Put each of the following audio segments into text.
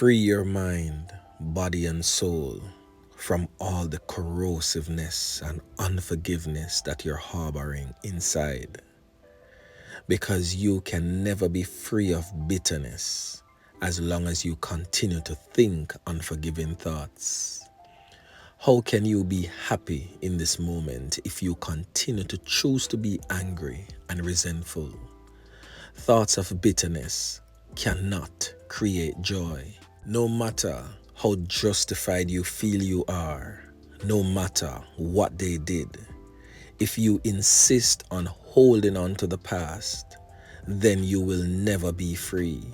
Free your mind, body, and soul from all the corrosiveness and unforgiveness that you're harboring inside. Because you can never be free of bitterness as long as you continue to think unforgiving thoughts. How can you be happy in this moment if you continue to choose to be angry and resentful? Thoughts of bitterness cannot create joy. No matter how justified you feel you are, no matter what they did, if you insist on holding on to the past, then you will never be free.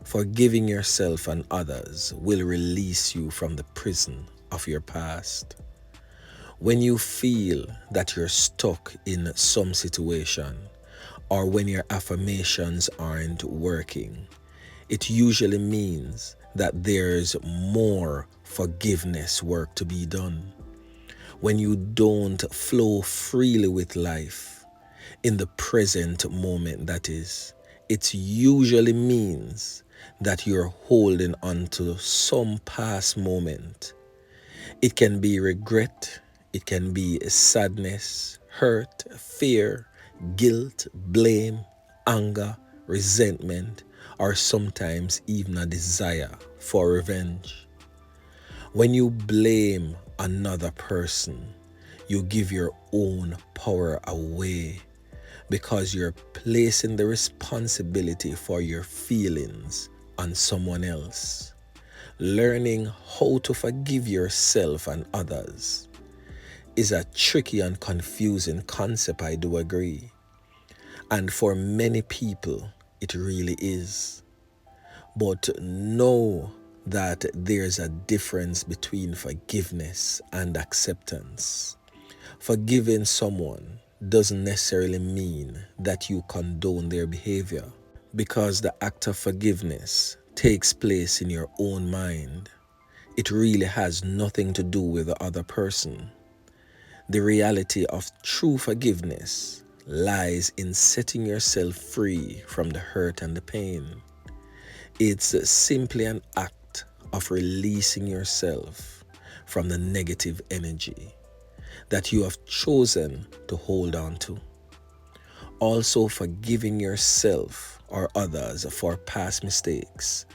Forgiving yourself and others will release you from the prison of your past. When you feel that you're stuck in some situation, or when your affirmations aren't working, it usually means that there's more forgiveness work to be done. When you don't flow freely with life, in the present moment that is, it usually means that you're holding on to some past moment. It can be regret, it can be sadness, hurt, fear, guilt, blame, anger, resentment, or sometimes even a desire for revenge. When you blame another person, you give your own power away because you're placing the responsibility for your feelings on someone else. Learning how to forgive yourself and others is a tricky and confusing concept, I do agree. And for many people, it really is. But know that there's a difference between forgiveness and acceptance. Forgiving someone doesn't necessarily mean that you condone their behavior, because the act of forgiveness takes place in your own mind. It really has nothing to do with the other person. The reality of true forgiveness lies in setting yourself free from the hurt and the pain. It's simply an act of releasing yourself from the negative energy that you have chosen to hold on to. Also, forgiving yourself or others for past mistakes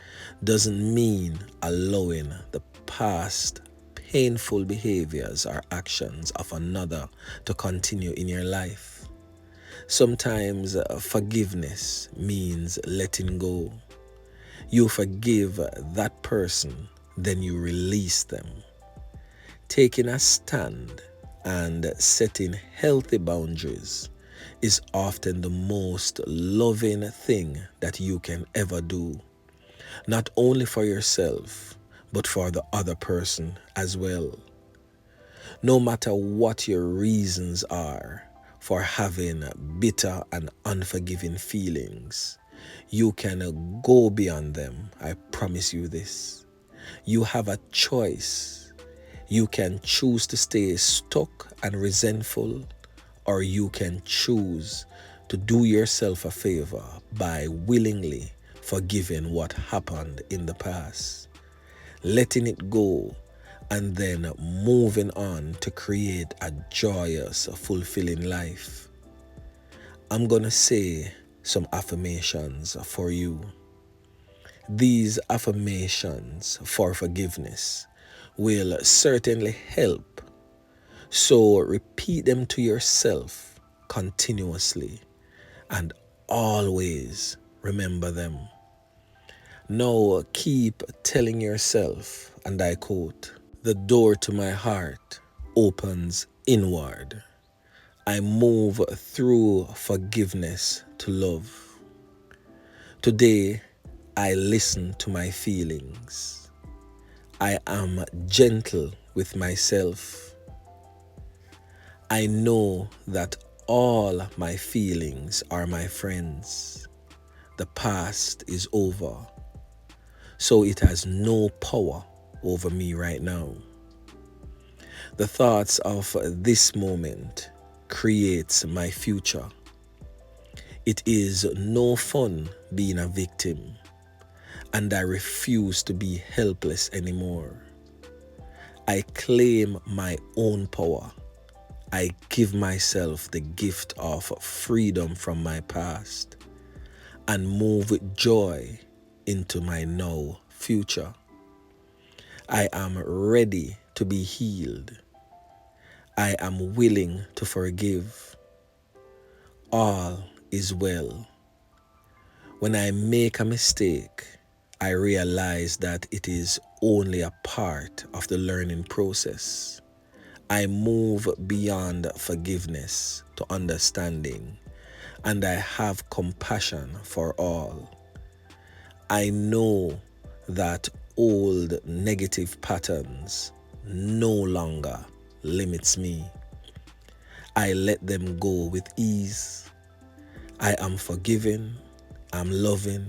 doesn't mean allowing the past painful behaviors or actions of another to continue in your life. Sometimes forgiveness means letting go. You forgive that person, then you release them. Taking a stand and setting healthy boundaries is often the most loving thing that you can ever do, not only for yourself, but for the other person as well. No matter what your reasons are for having bitter and unforgiving feelings, you can go beyond them. I promise you this. You have a choice. You can choose to stay stuck and resentful, or you can choose to do yourself a favor by willingly forgiving what happened in the past, letting it go, and then moving on to create a joyous, fulfilling life. I'm gonna say some affirmations for you. These affirmations for forgiveness will certainly help. So repeat them to yourself continuously and always remember them. Now keep telling yourself, and I quote, "The door to my heart opens inward. I move through forgiveness to love. Today, I listen to my feelings. I am gentle with myself. I know that all my feelings are my friends. The past is over, so it has no power over me right now. The thoughts of this moment creates my future. It is no fun being a victim, and I refuse to be helpless anymore. I claim my own power. I give myself the gift of freedom from my past and move with joy into my now future. I am ready to be healed. I am willing to forgive. All is well. When I make a mistake, I realize that it is only a part of the learning process. I move beyond forgiveness to understanding, and I have compassion for all. I know that old negative patterns no longer limits me. I let them go with ease. I am forgiving, I'm loving,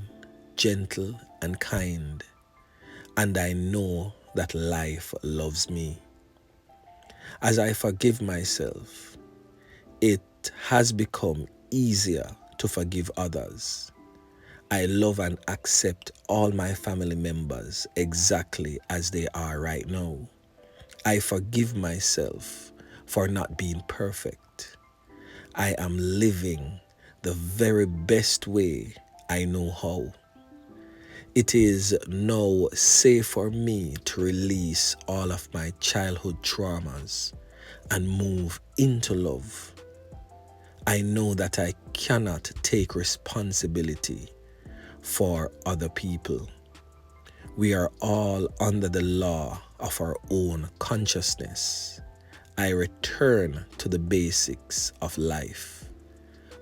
gentle, and kind, and I know that life loves me. As I forgive myself, it has become easier to forgive others. I love and accept all my family members exactly as they are right now. I forgive myself for not being perfect. I am living the very best way I know how. It is now safe for me to release all of my childhood traumas and move into love. I know that I cannot take responsibility for other people. We are all under the law of our own consciousness. I return to the basics of life: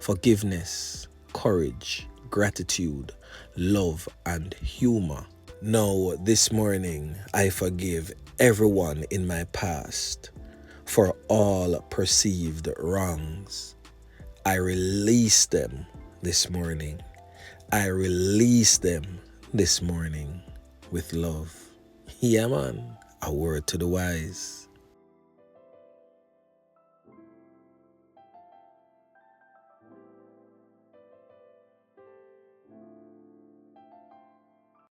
forgiveness, courage, gratitude, love, and humor. Now, this morning, I forgive everyone in my past for all perceived wrongs. I release them this morning. I release them this morning with love. Yeah, man. A word to the wise.